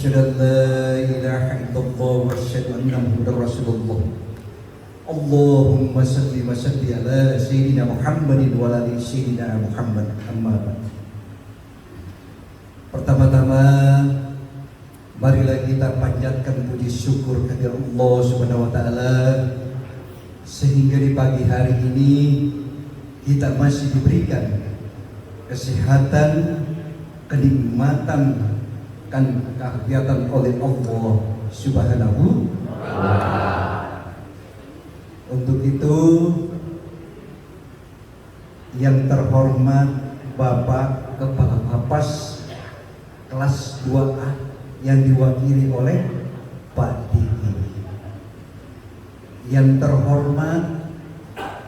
أشهد أن لا إله إلا الله وأشهد أن محمدا رسول الله. اللهم صل وسلم على سيدنا محمد wa ala sayyidina Muhammad. Amma ba'd. Pertama-tama marilah kita panjatkan puji syukur kepada Allah Subhanahu wa taala sehingga di pagi hari ini kita masih diberikan kesehatan, kenikmatan dan kegiatan oleh Allah Subhanahu wa taala. Untuk itu yang terhormat Bapak Kepala Lapas kelas 2A yang diwakili oleh Pak Diki, yang terhormat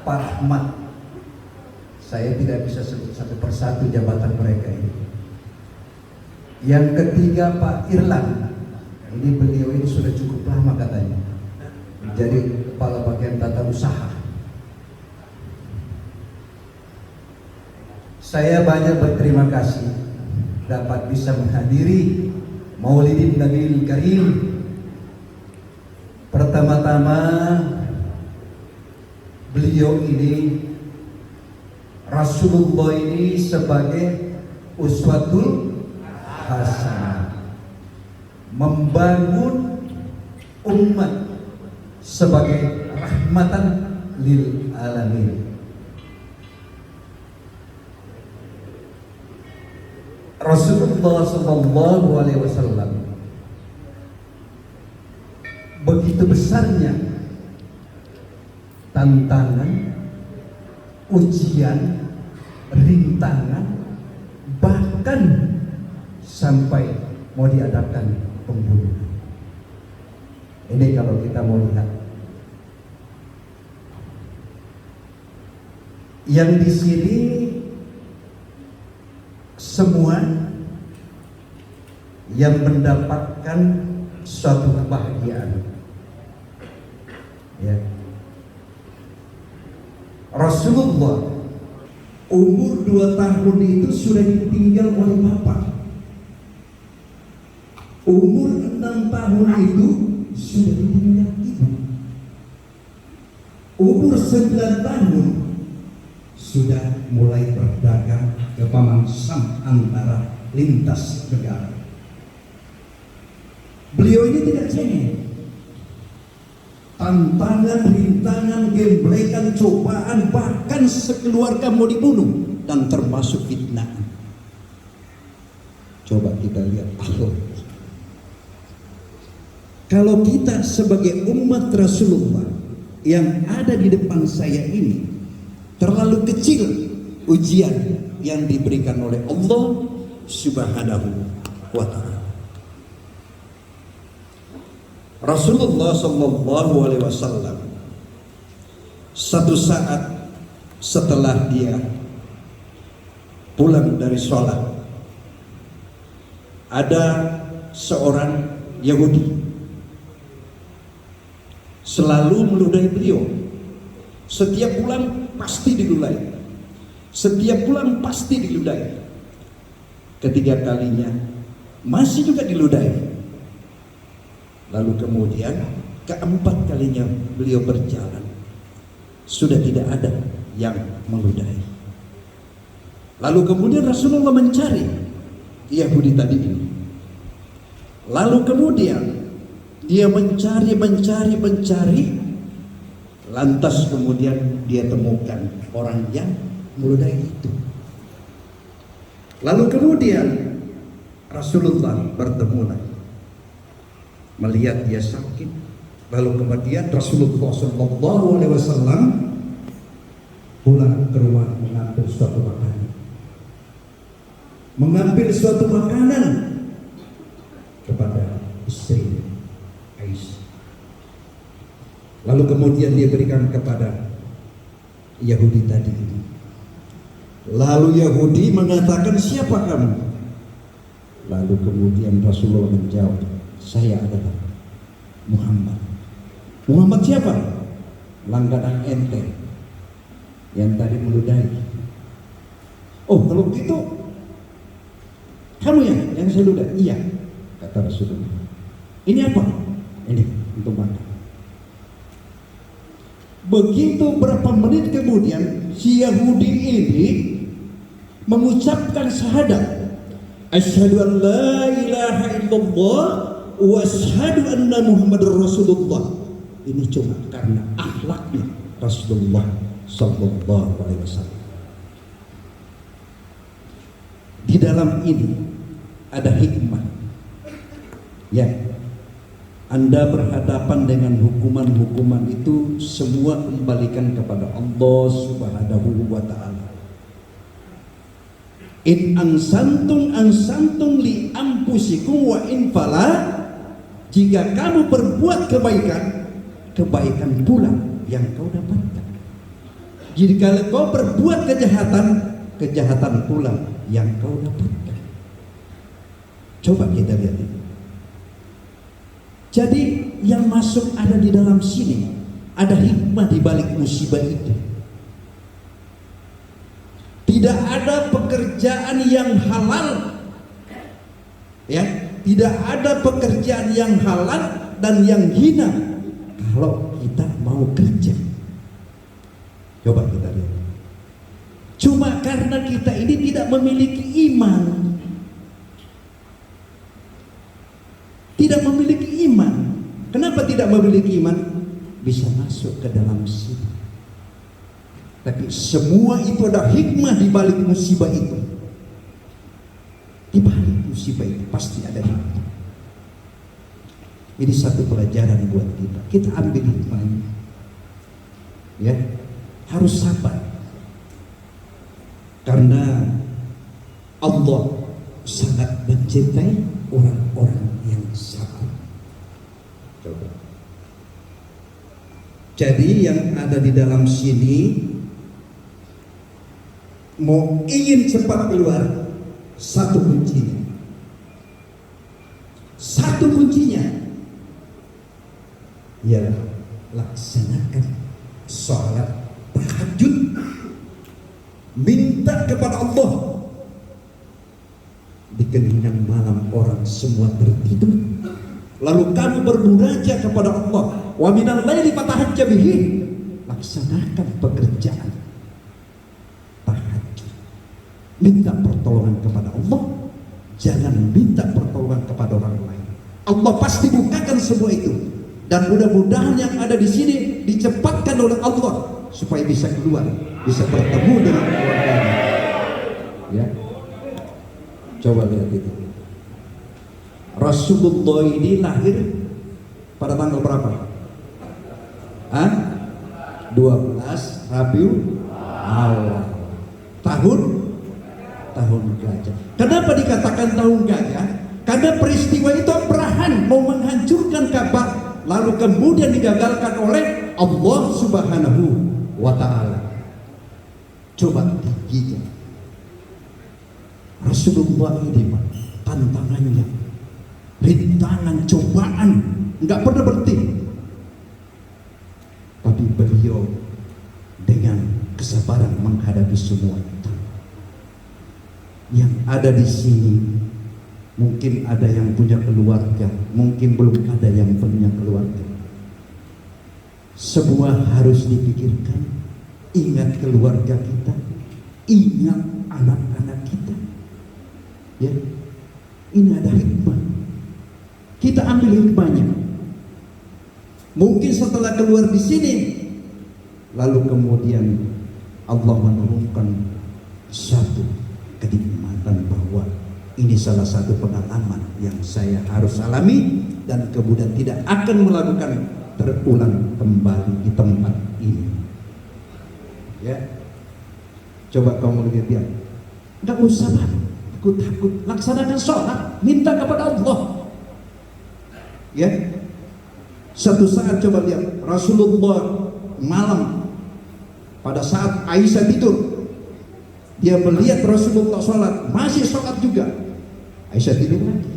Pak Ahmad, saya tidak bisa sebut satu persatu jabatan mereka ini. Yang ketiga Pak Irlan, ini beliau ini sudah cukup lama katanya menjadi kepala bagian tata usaha. Saya banyak berterima kasih dapat bisa menghadiri Maulidin Nabil Karim. Pertama-tama beliau ini, Rasulullah ini sebagai uswatul hasanah, membangun umat sebagai rahmatan lil alamin. Rasulullah sallallahu alaihi wasallam begitu besarnya tantangan, ujian, rintangan, bahkan sampai mau diadakan pembunuhan. Ini kalau kita mau lihat, yang di sini semua yang mendapatkan suatu kebahagiaan, ya. Rasulullah umur 2 tahun itu sudah ditinggal oleh bapak. Umur 6 tahun itu sudah ditinggal ibu. Umur 9 tahun sudah mulai berdagang ke pemangsam antara lintas negara. Beliau ini tidak cengeng. Tantangan, rintangan, gemblekan, cobaan, bahkan sekeluarga mau dibunuh dan termasuk fitnah. Coba kita lihat Allah. Kalau kita sebagai umat Rasulullah yang ada di depan saya ini terlalu kecil ujian yang diberikan oleh Allah Subhanahu wa taala. Rasulullah sallallahu alaihi wasallam satu saat setelah dia pulang dari sholat, ada seorang Yahudi selalu meludahi beliau. Setiap pulang pasti diludahi. Setiap pulang pasti diludahi. Ketiga kalinya masih juga diludahi. Lalu kemudian keempat kalinya beliau berjalan, sudah tidak ada yang meludahi. Lalu kemudian Rasulullah mencari Yahudi tadi ini. Lalu kemudian dia mencari, lantas kemudian dia temukan orang yang meludahi itu. Lalu kemudian Rasulullah bertemu lagi, melihat dia sakit. Lalu kemudian Rasulullah SAW pulang ke rumah mengambil suatu makanan. Kepada istri Aisyah. Lalu kemudian dia berikan kepada Yahudi tadi ini. Lalu Yahudi mengatakan, siapa kamu? Lalu kemudian Rasulullah menjawab, saya adalah Muhammad. Muhammad siapa? Langganan ente yang tadi meludahi. Oh, kalau begitu kamu yang saya ludahi? Iya. kata Rasulullah. Ini apa? Ini untuk makan. Begitu berapa menit kemudian si Yahudi ini mengucapkan syahadat, asyhadu an la ilaha illallah wa asyhadu anna Muhammadar Rasulullah. Ini cuma karena akhlaknya Rasulullah sallallahu alaihi wasallam. Di dalam ini ada hikmah. Ya, Anda berhadapan dengan hukuman-hukuman itu semua kembalikan kepada Allah Subhanahu wa taala. In ansantum li anfusikum wa in fala, jika kamu berbuat kebaikan, kebaikan pula yang kau dapatkan. Jika kau berbuat kejahatan, kejahatan pula yang kau dapatkan. Coba kita lihat ini. Jadi yang masuk ada di dalam sini, ada hikmah di balik musibah itu. Tidak ada pekerjaan yang halal, ya, tidak ada pekerjaan yang halal dan yang hina kalau kita mau kerja. Coba kita lihat. Cuma karena kita ini tidak memiliki iman, tidak memiliki iman. Kenapa tidak memiliki iman? Bisa masuk ke dalam sini. Tapi semua itu ada hikmah di balik musibah itu. Di balik musibah itu pasti ada hikmah. Ini satu pelajaran buat kita. Kita ambil hikmahnya. Ya, harus sabar. Karena Allah sangat mencintai orang-orang yang sabar. Coba. Jadi yang ada di dalam sini mau ingin cepat keluar, satu kuncinya. Satu kuncinya ialah laksanakan sholat tahajud. Minta kepada Allah. Di keningan malam orang semua tertidur, lalu kamu bermunajat kepada Allah. Wa minal laili fatahajjab bihi. Laksanakan pekerjaan tahajud. Minta pertolongan kepada Allah, jangan minta pertolongan kepada orang lain. Allah pasti bukakan semua itu. Dan mudah-mudahan yang ada di sini dicepatkan oleh Allah supaya bisa keluar, bisa bertemu dengan keluarganya. Ya. Coba lihat itu. Rasulullah ini lahir pada tanggal berapa? 12 Rabiul Awal. Tahun gajah. Kenapa dikatakan tahun gajah? Karena peristiwa itu Abraham mau menghancurkan Ka'bah, lalu kemudian digagalkan oleh Allah Subhanahu wa ta'ala. Coba tingginya Rasulullah ini, tantangannya, rintangan, cobaan nggak pernah berhenti, tapi beliau dengan kesabaran menghadapi semua itu. Yang ada di sini mungkin ada yang punya keluarga, mungkin belum ada yang punya keluarga. Semua harus dipikirkan. Ingat keluarga kita, ingat anak-anak kita. Ya, ini ada hikmah. Kita ambil hikmahnya. Mungkin setelah keluar di sini, lalu kemudian Allah menurunkan satu kenikmatan bahwa ini salah satu pengalaman yang saya harus alami dan kemudian tidak akan melakukan terulang kembali di tempat ini. Ya, coba kamu lihat, nggak usah takut, laksanakan sholat, minta kepada Allah. Ya, satu saat coba lihat Rasulullah malam pada saat Aisyah tidur, dia melihat Rasulullah sholat, masih sholat juga. Aisyah tidur lagi.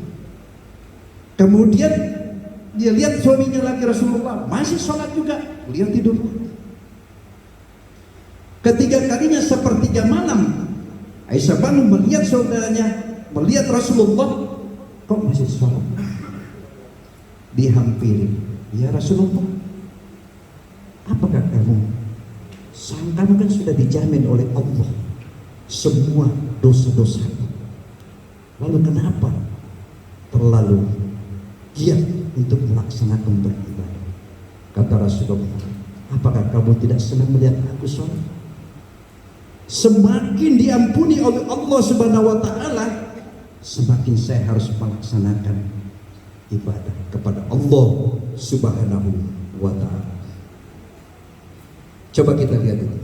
Kemudian dia lihat suaminya lagi Rasulullah, masih sholat juga, beliau tidur lagi. Ketiga kalinya sepertiga malam, Aisyah bangun melihat saudaranya, melihat Rasulullah, kok masih sholat? Dihampiri, ya Rasulullah, apakah kamu sangka kan sudah dijamin oleh Allah semua dosa-dosa, lalu kenapa terlalu giat untuk melaksanakan beribadah? Kata Rasulullah, apakah kamu tidak senang melihat aku sholat? Semakin diampuni oleh Allah Subhanahu wa taala, semakin saya harus melaksanakan ibadah kepada Allah Subhanahu wa taala. Coba kita lihat itu.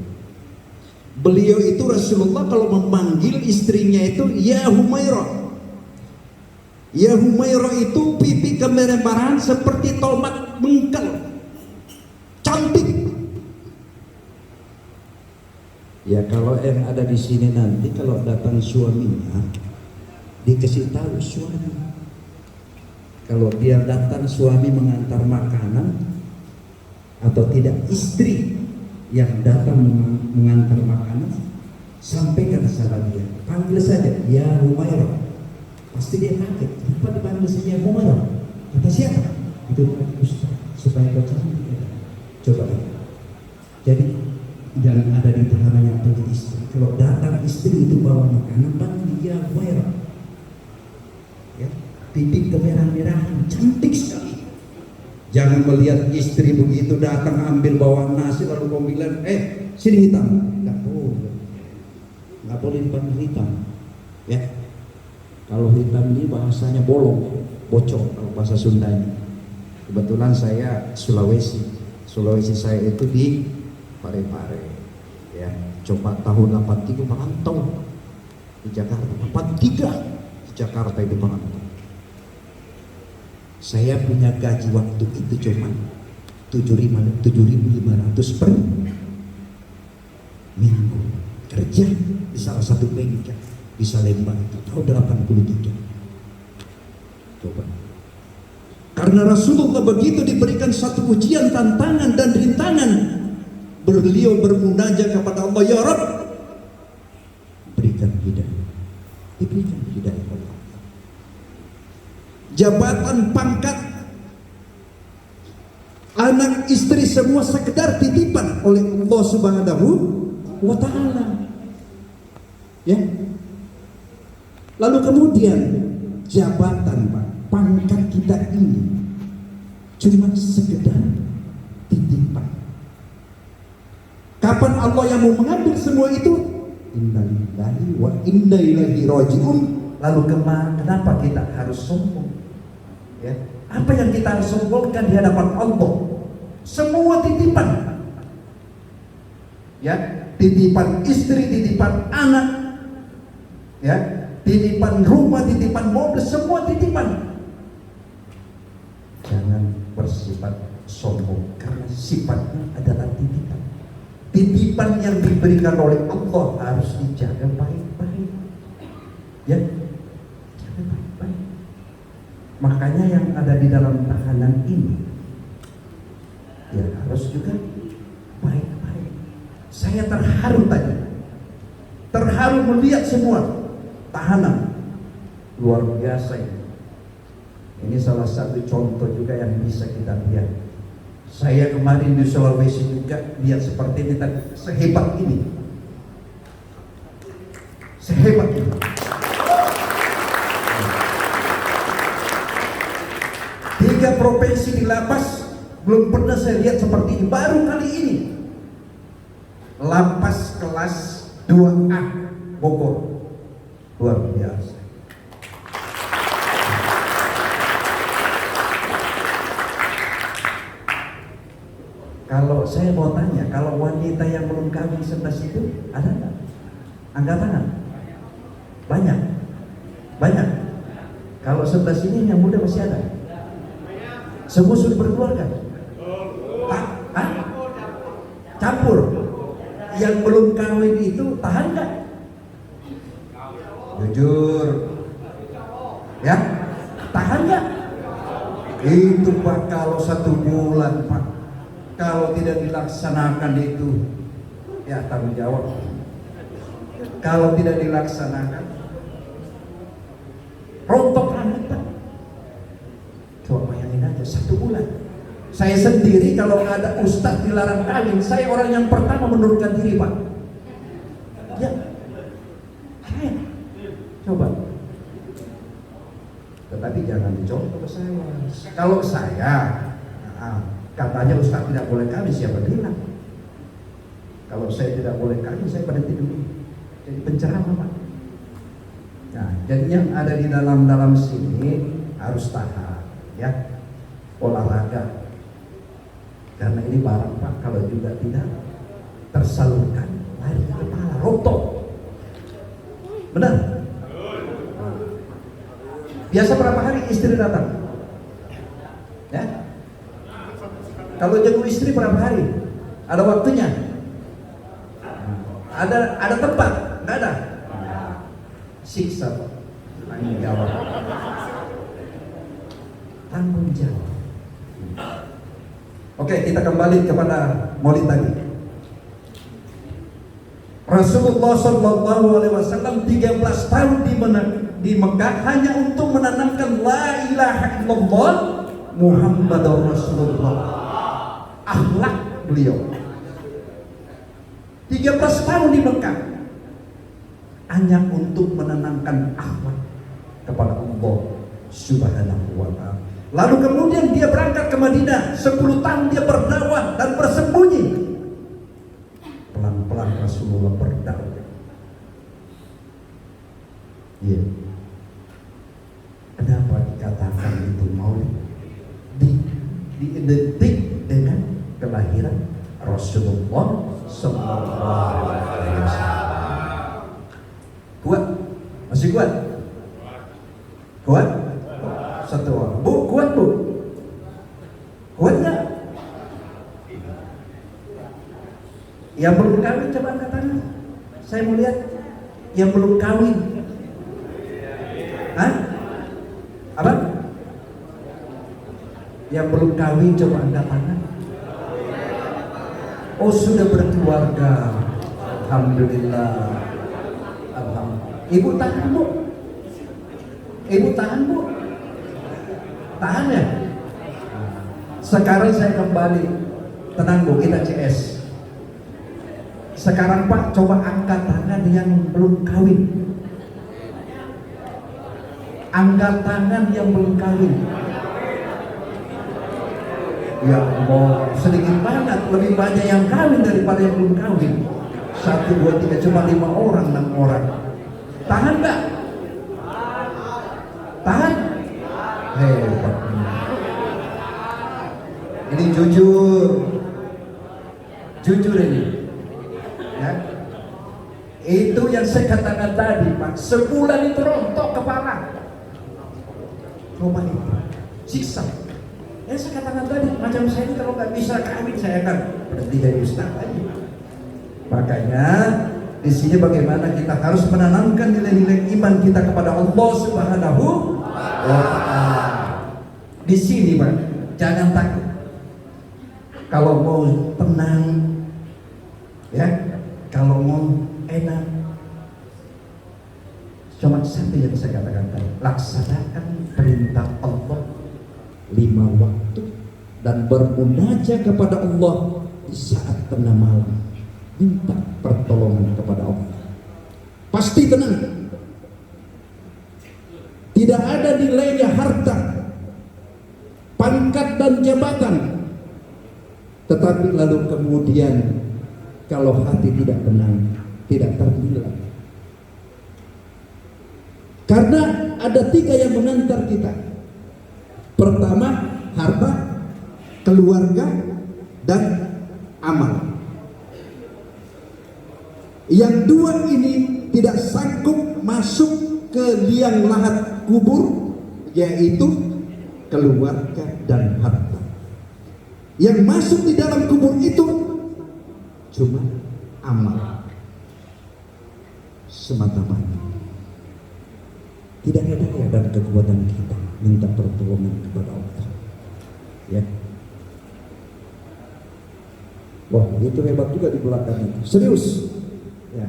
Beliau itu Rasulullah kalau memanggil istrinya itu ya Humairah. Ya Humairah itu pipi kemerah-merahan seperti tomat mengkel. Cantik. Ya kalau yang ada di sini nanti kalau datang suaminya dikasih tahu suami. Kalau dia datang suami mengantar makanan atau tidak istri yang datang mengantar makanan, sampaikan salam dia. Panggil saja ya Humairah. Pasti dia kaget. Kenapa dipanggil saya Humairah? Kata siapa? Itu Ustaz supaya kau cantik. Coba. Jadi jangan ada di tahanan yang panggil istri. Kalau datang istri itu bawa makanan, panggil dia Humairah. Ya, pipi kemerah-merahan, cantik sekali. Jangan melihat istri begitu datang ambil bawa nasi lalu kau bilang, sini hitam. Nggak boleh dipanggil hitam. Ya, kalau hitam ini bahasanya bolong, bocor kalau bahasa Sundanya. Kebetulan saya Sulawesi saya itu di Parepare, ya. Coba tahun 83 merantau di Jakarta, 83 di Jakarta itu merantau. Saya punya gaji waktu itu cuma 7.500 per minggu, kerja di salah satu bengkel di Salemba itu tahun 83. Coba. Karena Rasulullah begitu diberikan satu ujian, tantangan dan rintangan, beliau bermunajat kepada Allah, ya Rabb, berikan hidayah. Diberikan hidayah Allah. Jabatan, pangkat, anak, istri semua sekedar titipan oleh Allah Subhanahu wa taala. Ya. Lalu kemudian jabatan, Pak, pangkat kita ini cuma sekedar titipan. Kapan Allah yang mau mengambil semua itu? Innalillahi wa inna ilaihi raji'un. Lalu kenapa kita harus sombong? Ya, apa yang kita harus sombongkan di hadapan Allah? Semua titipan. Ya, titipan istri, titipan anak, ya, titipan rumah, titipan mobil, semua titipan. Jangan bersifat sombong karena sifatnya adalah titipan. Titipan yang diberikan oleh Allah harus dijaga baik-baik. Ya, jaga baik-baik. Makanya yang ada di dalam tahanan ini, ya harus juga baik-baik. Saya terharu tadi, terharu melihat semua tahanan, luar biasa ini. Ini salah satu contoh juga yang bisa kita lihat. Saya kemarin di Sulawesi juga lihat seperti ini, sehebat ini, sehebat ini. Tiga provinsi di lapas belum pernah saya lihat seperti ini, baru kali ini. Lapas kelas 2A Bogor, luar biasa. Kalau saya mau tanya, kalau wanita yang belum kawin 11 itu ada nggak? Angkat tangan. Banyak, banyak. Kalau 11 ini yang muda masih ada. Semua sudah berkeluarga. Campur. Yang belum kawin itu tahan nggak? Jujur, ya, tahan nggak? Itu Pak, kalau 1 bulan Pak, kalau tidak dilaksanakan itu, ya tanggung jawab. Kalau tidak dilaksanakan, rontok anak Pak. saja 1 bulan. Saya sendiri kalau ada ustadz dilarang kawin, saya orang yang pertama mundurkan diri, Pak. Ya, ayo, coba. Tetapi jangan dicontoh saya. Kalau saya, katanya ustadz tidak boleh kawin, siapa bilang? Kalau saya tidak boleh kawin, saya berhenti dulu. Jadi penceramah, Pak. Nah, jadi yang ada di dalam sini harus tahan, ya, olahraga. Karena ini barang, Pak, kalau juga tidak tersalurkan, lari ke kepala, rontok. Benar? Biasa berapa hari istri datang? Ya? Kalau jago istri berapa hari? Ada waktunya? Ada tempat? Nggak ada? Siksa, Pak. Tanggung jawab. Tanggung jawab. Oke, kita kembali kepada Maulid tadi. Rasulullah SAW 13 tahun di Mekah hanya untuk menanamkan la ilaha illallah Muhammadur Rasulullah. Akhlak beliau. 13 tahun di Mekah hanya untuk menanamkan akhlak kepada Allah Subhanahu wa ta'ala. Lalu kemudian dia berangkat ke Madinah, 10 tahun dia berdakwah dan bersembunyi. Pelan-pelan Rasulullah berdakwah. Iya. Kenapa dikatakan itu Maulid? Diidentik dengan kelahiran Rasulullah Sallallahu Alaihi Wasallam. Kuat? Masih kuat? Kuat? Satu orang. Bu, kuat bu? Kuat nggak? Yang belum kawin coba angkat tangan. Saya mau lihat yang belum kawin. Hah? Apa? Yang belum kawin coba angkat tangan. Oh, sudah berkeluarga. Alhamdulillah. Alhamdulillah. Ibu tahan bu. Ibu tahan bu. Tahan ya. Sekarang saya kembali. Tenang bu, kita CS. Sekarang Pak coba angkat tangan yang belum kawin. Angkat tangan yang belum kawin. Ya Allah, sedikit banget, lebih banyak yang kawin daripada yang belum kawin. 1, 2, 3, cuma 5 orang, 6 orang. Tahan nggak? Tahan? Hebat. Ini jujur, jujur ini. Ya. Itu yang saya katakan tadi, Pak. Sebulan itu rontok kepala. Coba itu, siksa. Ya saya katakan tadi, macam saya ini kalau nggak bisa kawin saya akan berhenti jadi ustaz aja. Makanya di sini bagaimana kita harus menanamkan nilai-nilai iman kita kepada Allah Subhanahu wa Ta'ala. Di sini Pak, jangan takut. Kalau mau tenang, ya, kalau mau enak, cuma satu yang saya katakan tadi, laksanakan perintah Allah 5 waktu dan bermunajat kepada Allah di saat tengah malam, minta pertolongan kepada Allah. Pasti tenang. Tidak ada nilainya harta, pangkat dan jabatan. Tetapi lalu kemudian kalau hati tidak tenang, tidak ternilai. Karena ada 3 yang mengantar kita. Pertama, harta, keluarga, dan amal. Yang 2 ini tidak sanggup masuk ke liang lahat kubur, yaitu keluarga dan harta. Yang masuk di dalam kubur itu cuma amal semata-mata. Tidak ada daya dan kekuatan kita minta pertolongan kepada Allah. Ya. Wah, itu hebat juga di belakang itu. Serius. Ya.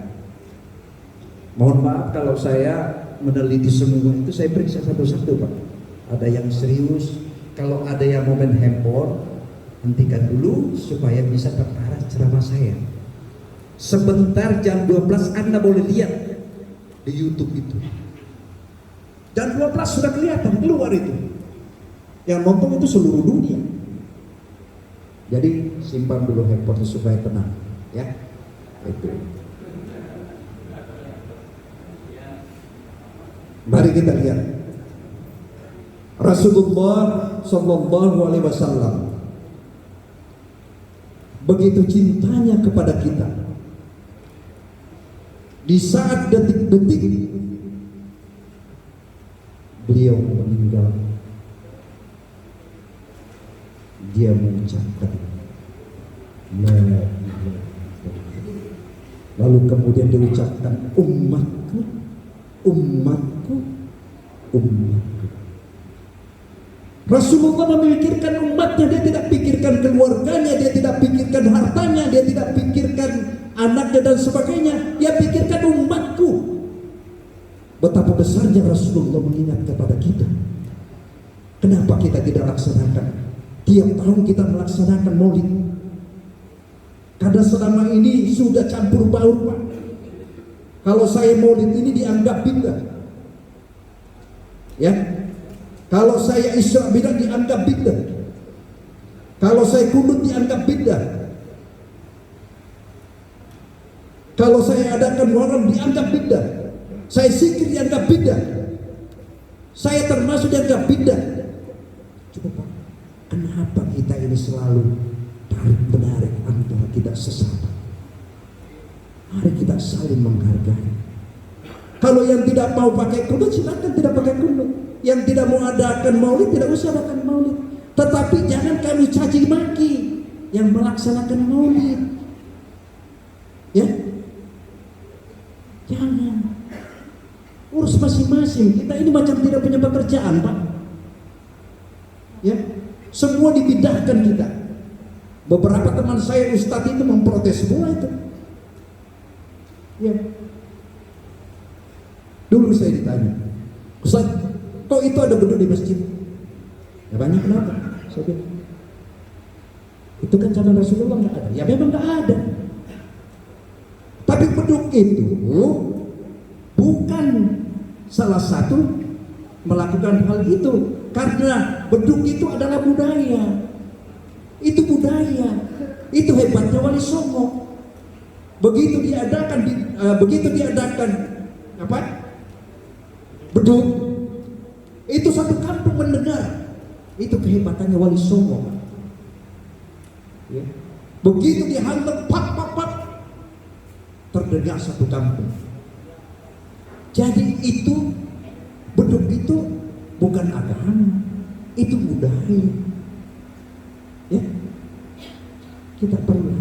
Mohon maaf kalau saya meneliti semua itu, saya periksa satu-satu Pak. Ada yang serius, kalau ada yang mau main handphone, hentikan dulu supaya bisa terarah ceramah saya. Sebentar jam 12 Anda boleh lihat di YouTube itu. Jam 12 sudah kelihatan keluar itu. Yang nonton itu seluruh dunia. Jadi simpan dulu handphone supaya tenang, ya. Itu. Mari kita lihat Rasulullah Shallallahu Alaihi Wasallam begitu cintanya kepada kita. Di saat detik-detik beliau meninggal, dia mengucapkan la ilaha illallah. Lalu kemudian diucapkan umatku, umatku, umatku. Rasulullah memikirkan umatnya, dia tidak pikirkan keluarganya, dia tidak pikirkan hartanya, dia tidak pikirkan anaknya dan sebagainya, dia pikirkan umatku. Betapa besarnya Rasulullah mengingat kepada kita. Kenapa kita tidak laksanakan? Tiap tahun kita melaksanakan maulid. Karena selama ini sudah campur baur, Pak. Kalau saya maulid ini dianggap bid'ah, ya. Kalau saya Isra Mi'raj dianggap bid'ah. Kalau saya kunut dianggap bid'ah. Kalau saya adakan Muharram dianggap bid'ah. Saya zikir dianggap bid'ah. Saya termasuk dianggap bid'ah. Coba Pak, kenapa kita ini selalu tarik menarik antara kita sesama? Mari kita saling menghargai. Kalau yang tidak mau pakai kunut silakan tidak pakai kunut. Yang tidak mau adakan maulid tidak usah adakan maulid. Tetapi jangan kami caci maki yang melaksanakan maulid, ya. Jangan. Urus masing-masing. Kita ini macam tidak punya pekerjaan, Pak. Ya. Semua dipindahkan kita. Beberapa teman saya ustadz itu memprotes semua itu. Ya. Dulu saya ditanya, Ustaz, kok itu ada beduk di masjid? Ya banyak, kenapa? Saya bilang, itu kan zaman Rasulullah nggak ada. Ya memang nggak ada. Tapi beduk itu bukan salah satu melakukan hal itu, karena beduk itu adalah budaya. Itu budaya. Itu hebatnya Wali Songo. Begitu diadakan apa? Beduk, itu satu kampung mendengar. Itu kehebatannya Wali Songo. Ya. Begitu dihantam, pak, terdengar satu kampung. Jadi itu beduk itu bukan agama, itu budaya. Ya, kita perlu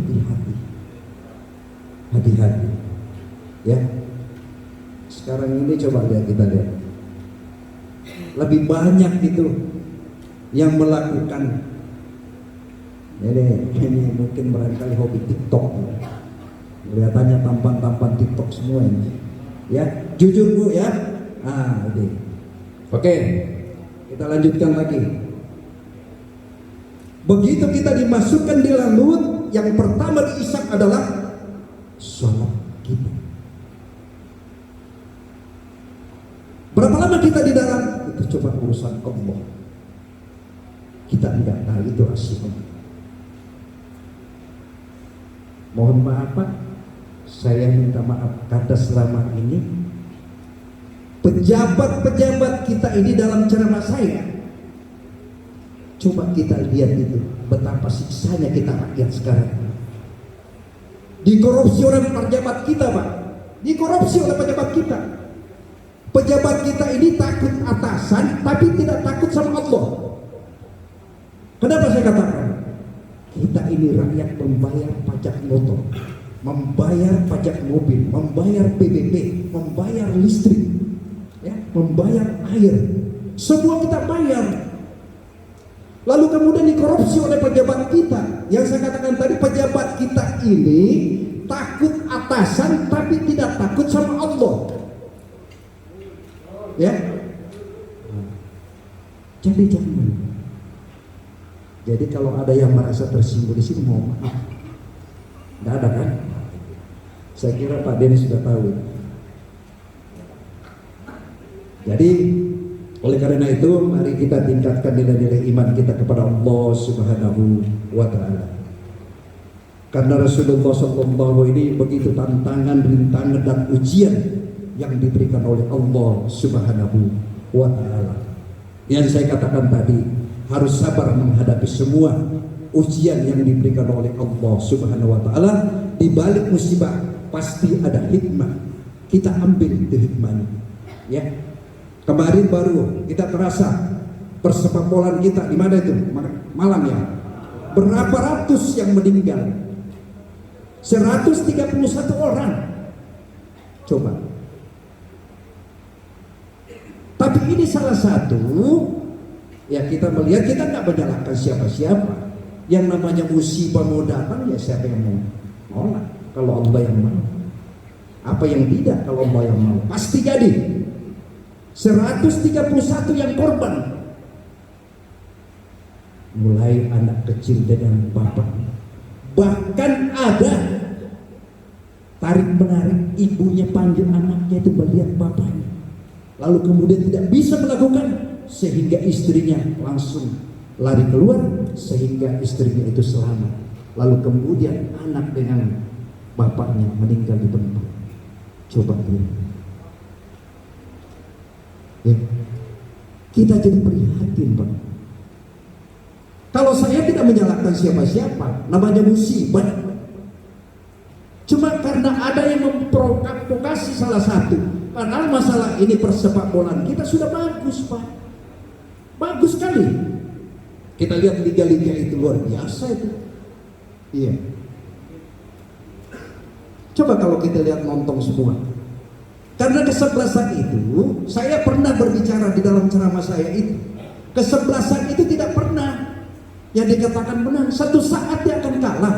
hati-hati. Ya, sekarang ini coba kita lihat, lebih banyak itu yang melakukan ini mungkin barangkali hobi TikTok. Kelihatannya tampan TikTok semua ini. Ya, jujur Bu ya. Ini. Oke, kita lanjutkan lagi. Begitu kita dimasukkan di dalam lut, yang pertama diisap adalah sholat kita. Berapa lama kita di dalam? Itu coba urusan Allah. Kita tidak tahu itu rahasia. Mohon maaf Pak, saya minta maaf karena selama ini pejabat-pejabat kita ini dalam ceramah saya, coba kita lihat itu betapa siksanya kita rakyat sekarang. Dikorupsi oleh pejabat kita Pak, dikorupsi oleh pejabat kita. Pejabat kita ini takut atasan tapi tidak takut sama Allah. Kenapa saya katakan? Kita ini rakyat membayar pajak motor, membayar pajak mobil, membayar PBB, membayar listrik, ya, membayar air. Semua kita bayar. Lalu kemudian dikorupsi oleh pejabat kita. Yang saya katakan tadi, pejabat kita ini takut atasan tapi tidak takut sama Allah. Ya. Jadi jangan Jadi kalau ada yang merasa tersinggung di sini, mohon maaf. Nggak ada kan? Saya kira Pak Denny sudah tahu. Jadi oleh karena itu mari kita tingkatkan nilai-nilai iman kita kepada Allah Subhanahu wa taala. Karena Rasulullah SAW ini begitu tantangan, rintangan dan ujian yang diberikan oleh Allah Subhanahu wa taala. Yang saya katakan tadi, harus sabar menghadapi semua ujian yang diberikan oleh Allah Subhanahu wa taala. Di balik musibah pasti ada hikmah. Kita ambil itu hikmahnya. Ya. Kemarin baru kita terasa persepak bola kita di mana itu? Malang ya. Berapa ratus yang meninggal? 131 orang. Coba. Tapi ini salah satu, ya kita melihat, kita nggak menyalahkan siapa-siapa. Yang namanya musibah mau datang, ya siapa yang mau nolak? Kalau Allah yang mau. Apa yang tidak kalau Allah yang mau? Pasti jadi. 131 yang korban. Mulai anak kecil dengan bapak. Bahkan ada tarik-menarik, ibunya panggil anaknya itu melihat bapaknya. Lalu kemudian tidak bisa melakukan, sehingga istrinya langsung lari keluar, sehingga istrinya itu selamat. Lalu kemudian anak dengan bapaknya meninggal di tempat. Coba lihat. Ya. Kita jadi prihatin, Pak. Kalau saya tidak menyalahkan siapa-siapa, namanya musibah. Cuma karena ada yang memprovokasi salah satu. Padahal masalah ini persepak bolaan kita sudah bagus, Pak. Bagus sekali. Kita lihat liga-liga itu luar biasa itu. Iya. Coba kalau kita lihat nonton semua. Karena kesebelasan itu, saya pernah berbicara di dalam ceramah saya itu. Kesebelasan itu tidak pernah yang dikatakan menang. Satu saat dia akan kalah.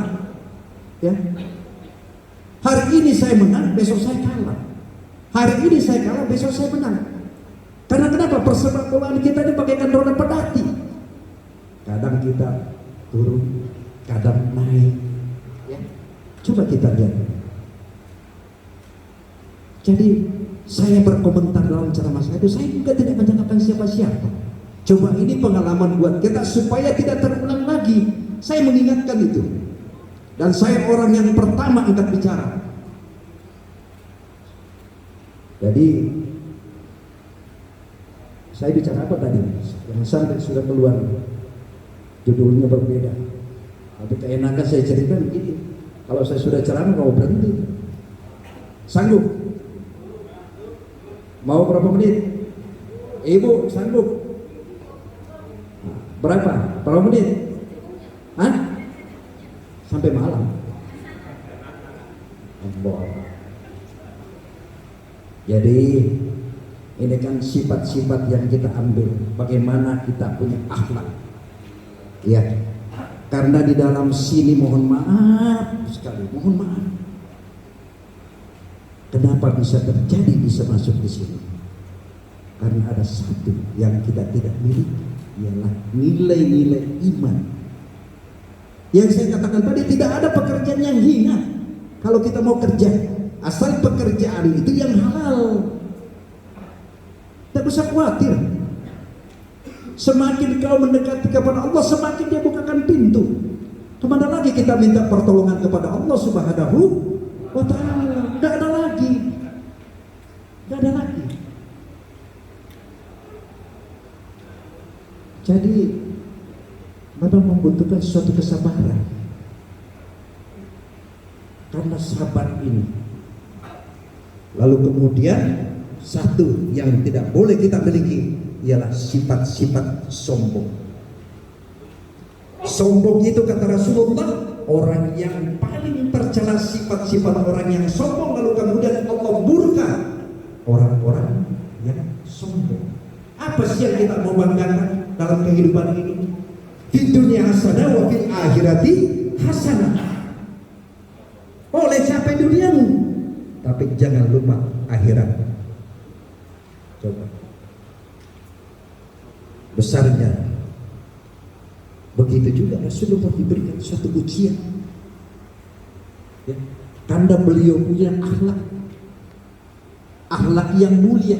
Ya. Hari ini saya menang, besok saya kalah. Hari ini saya kalah, besok saya menang. Karena kenapa? Persepak bolaan kita ini bagaikan roda pedati. Kadang kita turun, kadang naik. Ya. Coba kita lihat. Jadi saya berkomentar dalam ceramah saya itu, saya juga tidak menyalahkan siapa-siapa. Coba ini pengalaman buat kita supaya tidak terulang lagi. Saya mengingatkan itu. Dan saya orang yang pertama angkat bicara. Jadi saya bicara apa tadi? Yang sampai sudah keluar judulnya berbeda. Tapi keenakan saya cerita begini. Kalau saya sudah ceramah mau berhenti. Sanggup? Mau berapa menit? Ibu sanggup? Berapa? Berapa menit? Hah? Sampai malam. Allah. Jadi ini kan sifat-sifat yang kita ambil. Bagaimana kita punya akhlak. Ya. Karena di dalam sini mohon maaf sekali, mohon maaf. Kenapa bisa terjadi, bisa masuk di sini? Karena ada satu yang kita tidak miliki, ialah nilai-nilai iman. Yang saya katakan tadi, tidak ada pekerjaan yang hina kalau kita mau kerja, asal pekerjaan itu yang halal. Tidak usah khawatir. Semakin kau mendekati kepada Allah, semakin dia bukakan pintu. Kemana lagi kita minta pertolongan kepada Allah Subhanahu wa ta'ala? Tidak ada lagi. Tidak ada lagi. Jadi memang membutuhkan suatu kesabaran. Karena sabar ini. Lalu kemudian satu yang tidak boleh kita miliki ialah sifat-sifat sombong. Sombong itu kata Rasulullah, orang yang paling tercela sifat-sifat orang yang sombong, lalu kemudian Allah murka orang-orang yang sombong. Apa sih yang kita mau banggakan dalam kehidupan ini? Di dunia hasanah wa fil akhirati hasanah. Boleh capai duniamu, tapi jangan lupa akhirat. Coba besarnya Begitu juga Rasulullah diberikan suatu ujian. Ya. Karena beliau punya akhlak yang mulia,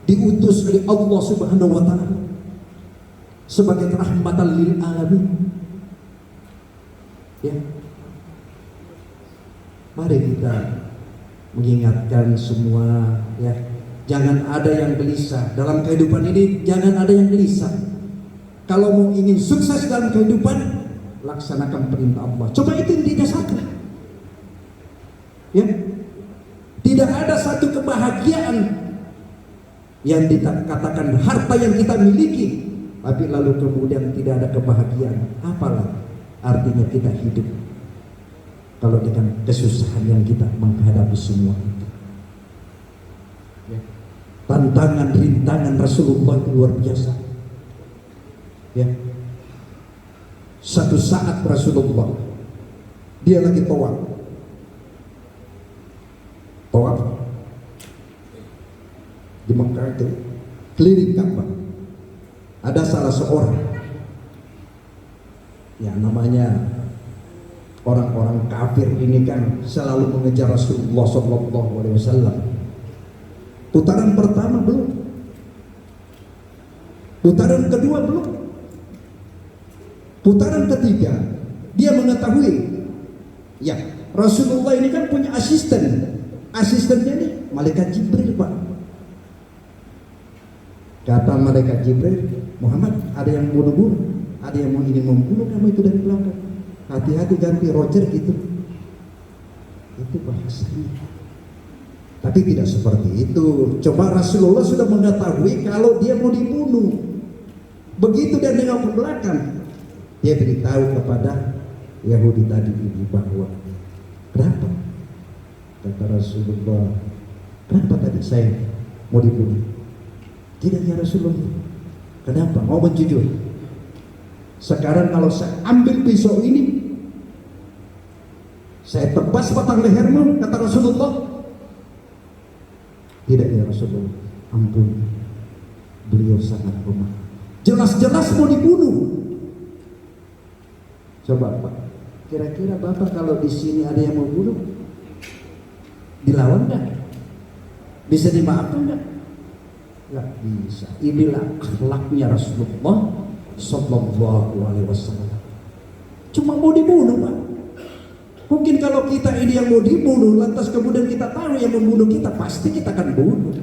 diutus oleh Allah Subhanahu wa taala sebagai rahmatan lil alamin. Ya. Mari kita mengingatkan semua, ya, jangan ada yang gelisah dalam kehidupan ini. Jangan ada yang gelisah. Kalau mau ingin sukses dalam kehidupan, laksanakan perintah Allah. Coba itu yang didasarkan. Ya, tidak ada satu kebahagiaan yang dikatakan harta yang kita miliki, tapi lalu kemudian tidak ada kebahagiaan. Apalah artinya kita hidup kalau dengan kesusahan yang kita menghadapi semua itu. Ya. Tantangan, rintangan Rasulullah itu luar biasa. Ya. Satu saat Rasulullah dia lagi tawaf di Mekah itu, keliling Ka'bah. Ada salah seorang, ya namanya orang-orang kafir ini kan selalu mengejar Rasulullah SAW. Putaran pertama belum, putaran kedua belum, putaran ketiga dia mengetahui, ya Rasulullah ini kan punya asistennya nih malaikat Jibril, Pak. Kata malaikat Jibril, Muhammad, ada yang bunuh-bunuh, ada yang mau ingin membunuh kamu itu dari belakang. Hati-hati, ganti Roger gitu. Itu bahasanya. Tapi tidak seperti itu. Coba Rasulullah sudah mengetahui kalau dia mau dibunuh. Begitu dia nengok ke belakang, dia beritahu kepada Yahudi tadi ini bahwa, kenapa? Kata Rasulullah, kenapa tadi saya mau dibunuh? Tidak ya Rasulullah. Kenapa? Mau menjujur. Sekarang kalau saya ambil pisau ini, saya tebas batang lehermu, kata Rasulullah. Tidak ya Rasulullah. Ampun. Beliau sangat lemah. Jelas-jelas mau dibunuh. Coba Pak, kira-kira Bapak kalau di sini ada yang mau bunuh, dilawan nggak? Bisa dimaafkan nggak? Nggak bisa. Inilah akhlaknya Rasulullah Sallallahu Alaihi Wasallam. Cuma mau dibunuh, Pak. Mungkin kalau kita ini yang mau dibunuh, lantas kemudian kita tahu yang membunuh kita, pasti kita akan bunuh.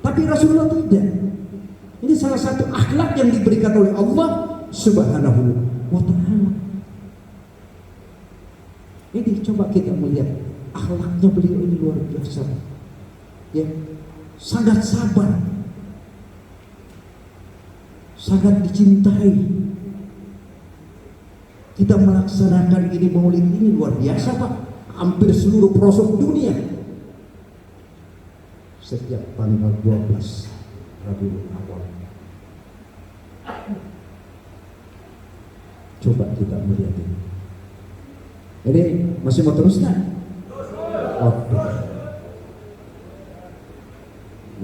Tapi Rasulullah tidak. Ini salah satu akhlak yang diberikan oleh Allah Subhanahu wa Ta'ala. Ini coba kita melihat akhlaknya beliau ini luar biasa. Ya, sangat sabar, sangat dicintai. Kita melaksanakan ini maulid ini luar biasa, Pak. Hampir seluruh pelosok dunia setiap tanggal 12 Rabiul Awal. Coba kita melihat ini. Ini masih mau terus nggak? Oke.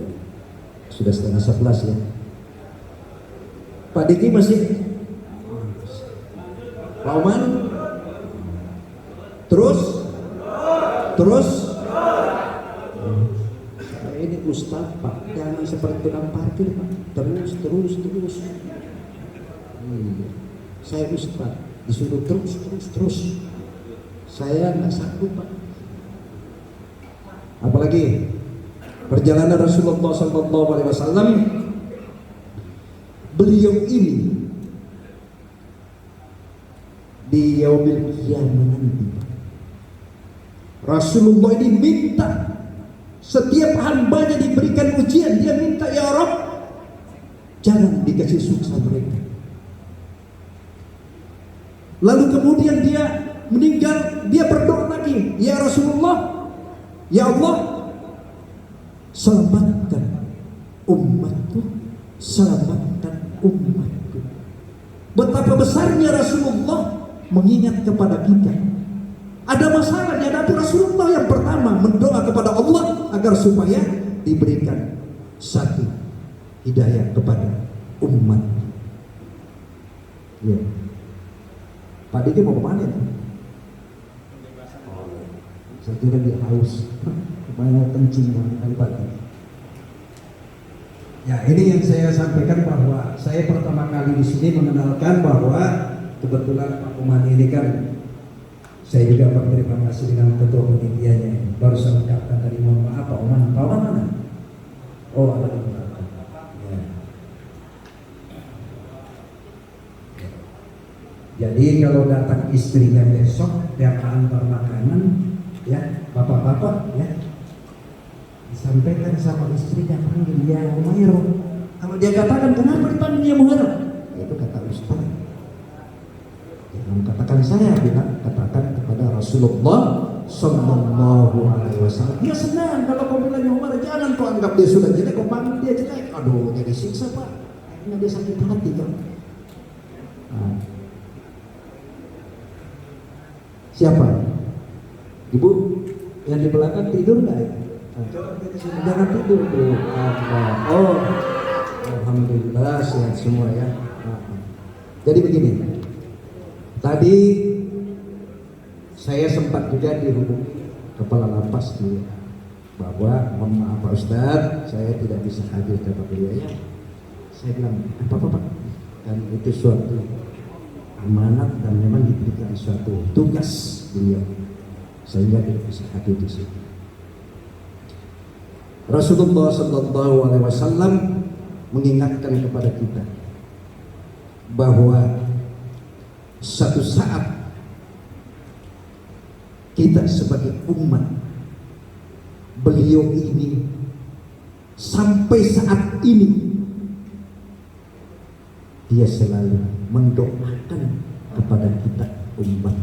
Ya. Sudah 10:30 ya. Pak Diki masih? Pak Oman? Terus? Saya ini Ustaz, Pak. Jangan seperti tukang parkir, Pak. Terus. Iya. Saya Ustaz, disuruh terus. Saya nggak sanggup, Pak. Apalagi perjalanan Rasulullah SAW, beliau ini di yaumil qiyamah nanti, Rasulullah ini minta setiap hambanya diberikan ujian, dia minta, ya Rabb, jangan dikasih sukses mereka. Lalu kemudian dia meninggal, dia berdoa lagi, ya Rasulullah, ya Allah, selamatkan umatku, selamatkan umatku. Betapa besarnya Rasulullah mengingat kepada kita. Ada masalah dihadapi Rasulullah, yang pertama mendoa kepada Allah agar supaya diberikan satu hidayah kepada umat. Iya. Pak Diki mau kemana itu? Saya kira dia haus. Banyak kencing dari pagi. Ya, ini yang saya sampaikan bahwa saya pertama kali di sini mengenalkan bahwa kebetulan Pak Umar ini kan saya juga berterima kasih dengan ketua penelitiannya. Baru saya ucapkan tadi mohon maaf Pak Umar. Pak Umar mana? Oh, ada di belakang. Ya. Jadi kalau datang istrinya besok yang antar makanan, ya bapak-bapak ya disampaikan sama istrinya panggil dia Umairah. Kalau dia katakan kenapa dipanggil dia Umairah? Itu kata Ustaz. Jangan katakan saya, bilang katakan kepada Rasulullah Sallallahu Alaihi Wasallam. Dia senang kalau kau bilang Umairah, jangan kau anggap dia sudah jelek, kau panggil dia jelek. Aduh, jadi siksa Pak. Akhirnya dia sakit hati kan. Nah. Siapa? Ibu yang di belakang tidur nggak ya? Jangan tidur tuh. Oh, alhamdulillah sehat semua ya. Jadi begini, tadi saya sempat juga dihubungi kepala lapas dulu bahwa mohon maaf Pak Ustadz, saya tidak bisa hadir ke beliau ya. Saya bilang apa-apa Pak, dan itu suatu amanat dan memang diberikan suatu tugas beliau sehingga tidak bisa hadir di sini. Rasulullah Sallallahu Alaihi Wasallam mengingatkan kepada kita bahwa satu saat kita sebagai umat, beliau ini sampai saat ini dia selalu mendoakan kepada kita umat.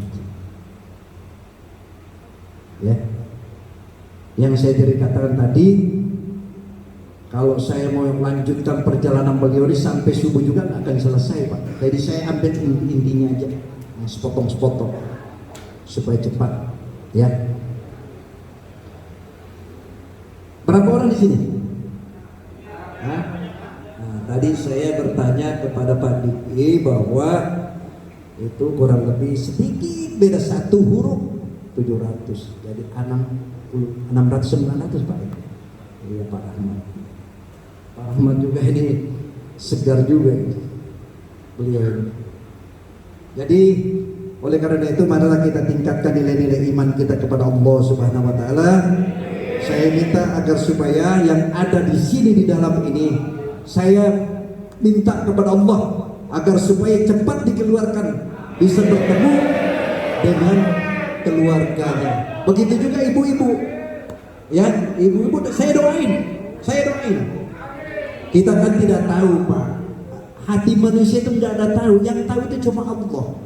Ya, yang saya tadi katakan tadi, kalau saya mau melanjutkan perjalanan beliau ini sampai subuh juga nggak akan selesai Pak. Jadi saya ambil intinya aja, sepotong-sepotong supaya cepat. Ya, berapa orang di sini? Nah, tadi saya bertanya kepada Pak Diki bahwa itu kurang lebih sedikit beda satu huruf 700, jadi 600-900 Pak. Iya Pak Ahmad. Pak Ahmad juga ini segar juga beliau ini. Jadi oleh karena itu marilah kita tingkatkan nilai-nilai iman kita kepada Allah Subhanahu wa taala. Saya minta agar supaya yang ada di sini di dalam ini, saya minta kepada Allah agar supaya cepat dikeluarkan, bisa bertemu dengan keluarganya. Begitu juga ibu-ibu, ya ibu-ibu saya doain. Kita kan tidak tahu Pak, hati manusia itu tidak ada tahu, yang tahu itu cuma Allah.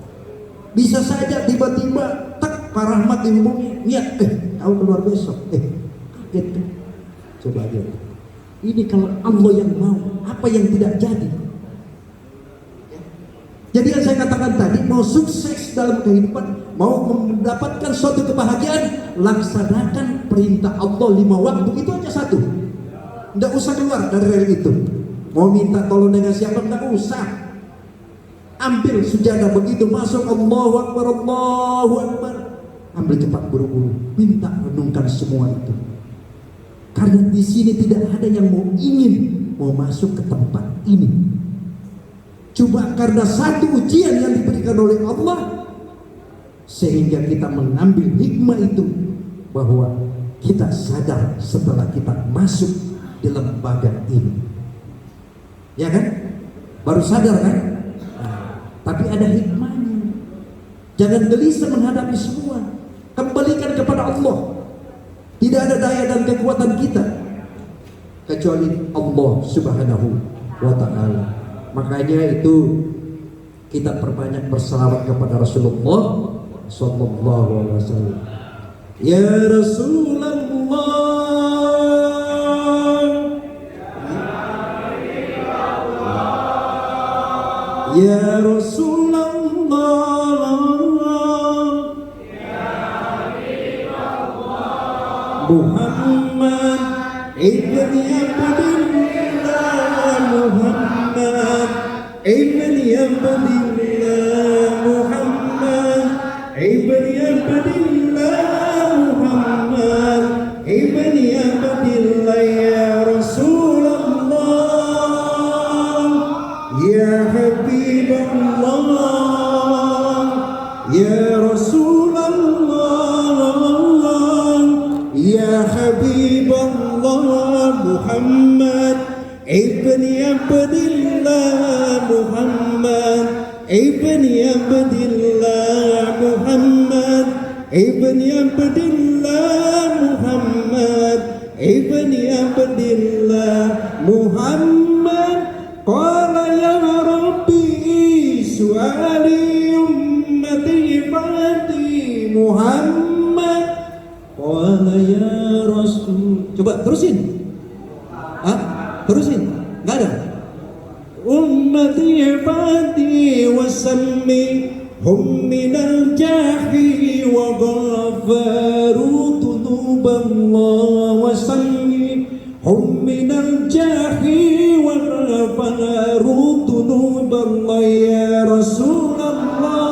Bisa saja tiba-tiba tak Pak Rahmat dihubungi, niat tahu keluar besok, kaget kan? Coba aja. Ini kalau Allah yang mau, apa yang tidak jadi? Jadi yang saya katakan tadi, mau sukses dalam kehidupan, mau mendapatkan suatu kebahagiaan, laksanakan perintah Allah 5 waktu, itu aja satu. Tidak usah keluar dari rel itu. Mau minta tolong dengan siapa, tidak usah. Ambil sujadah, begitu masuk Allahu Akbar, Allahu Akbar, ambil cepat buru-buru, minta renungkan semua itu. Karena di sini tidak ada yang mau masuk ke tempat ini. Cuma karena satu ujian yang diberikan oleh Allah, sehingga kita mengambil hikmah itu, bahwa kita sadar setelah kita masuk di lembaga ini, ya kan? Baru sadar kan? Tapi ada hikmahnya. Jangan gelisah menghadapi semua, kembalikan kepada Allah. Tidak ada daya dan kekuatan kita kecuali Allah Subhanahu wa ta'ala. Makanya itu kita perbanyak berselawat kepada Rasulullah sallallahu alaihi wasallam. Ya Rasulullah, ya Rasulullah, Muhammad ibn Abdullah, Muhammad ibn Abdullah. ibni Abdillah Muhammad ibni Abdillah ya Rasulullah ya Habibullah ya Rasulullah ya Habibullah Muhammad ibni Abdillah Muhammad ibni Abdillah Muhammad ibni Abdillah Muhammad ibni Abdillah Muhammad qala ya Rabbi su'ali ummati fati Muhammad qala ya Rasul. Coba terusin. Terusin. Enggak ada. Ummati fati wasammi hum minal jahi wa ghafaru tunuballah wasammi hum minal jahi wa ghafaru tunuballah ya Rasulullah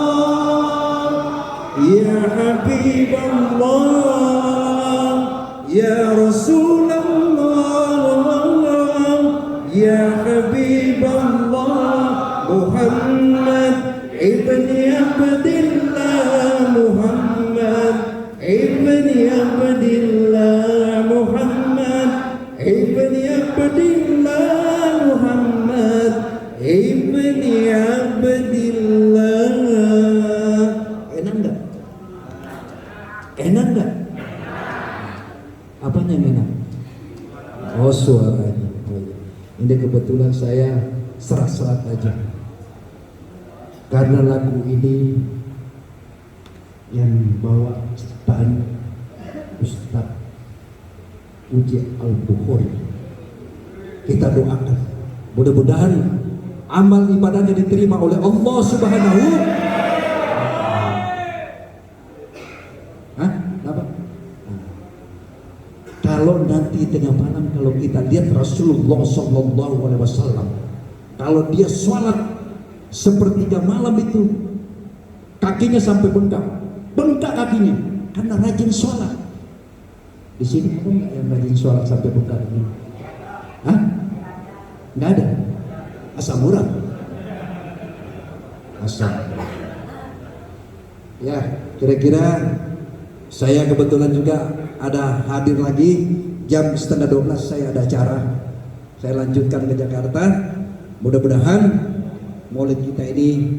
ya Habiballah ya Rasulullah ya Habiballah Muhammad ibni Abdillah Muhammad ibni Abdillah Muhammad ibni Abdillah Muhammad ibni Abdillah. Enak enggak? Enak enggak? Apanya yang enak? Oh, suaranya. Ini kebetulan saya serak-serak aja. Karena lagu ini yang bawa ciptaan Ustaz Uji Al-Bukhari. Kita doakan mudah-mudahan amal ibadahnya diterima oleh Allah Subhanahu. Apa? Kalau nanti tengah malam kalau kita lihat Rasulullah Sallallahu Alaihi Wasallam, kalau dia sholat sepertiga malam itu kakinya sampai bengkak kakinya karena rajin sholat. Di sini ada nggak yang rajin sholat sampai bengkak ini? Nggak ada. Asam murah. Asam. Ya, kira-kira saya kebetulan juga ada hadir lagi jam 11:30 saya ada acara. Saya lanjutkan ke Jakarta. Mudah-mudahan maulid kita ini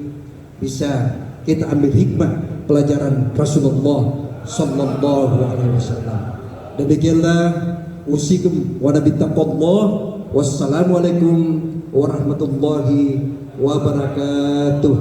bisa kita ambil hikmah pelajaran Rasulullah Sallallahu Alaihi Wasallam. Demikianlah usikum wa nabittaqallah. Wassalamualaikum warahmatullahi wabarakatuh.